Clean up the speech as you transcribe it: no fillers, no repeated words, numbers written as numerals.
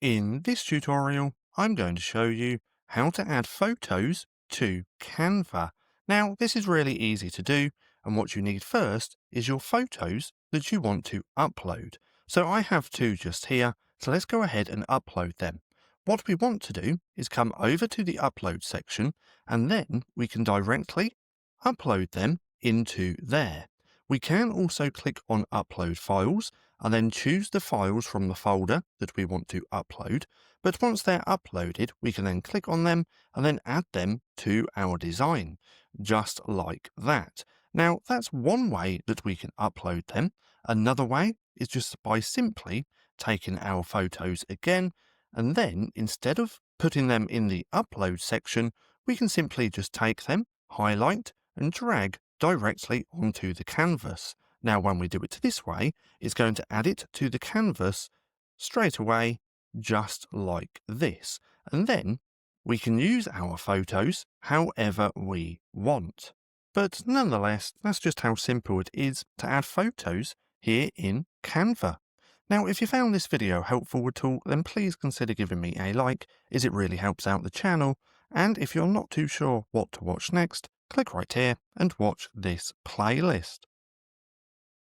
In this tutorial, I'm going to show you how to add photos to Canva. Now, this is really easy to do, and what you need first is your photos that you want to upload. So I have two just here, so let's go ahead and upload them. What we want to do is come over to the upload section, and then we can directly upload them into there. We can also click on Upload Files and then choose the files from the folder that we want to upload. But once they're uploaded, we can then click on them and then add them to our design, just like that. Now, that's one way that we can upload them. Another way is just by simply taking our photos again, and then instead of putting them in the upload section, we can simply just take them, highlight, and drag directly onto the canvas. Now, when we do it this way, it's going to add it to the canvas straight away, just like this. And then we can use our photos however we want. But nonetheless, that's just how simple it is to add photos here in Canva. Now, if you found this video helpful at all, then please consider giving me a like, as it really helps out the channel. And if you're not too sure what to watch next, click right here and watch this playlist.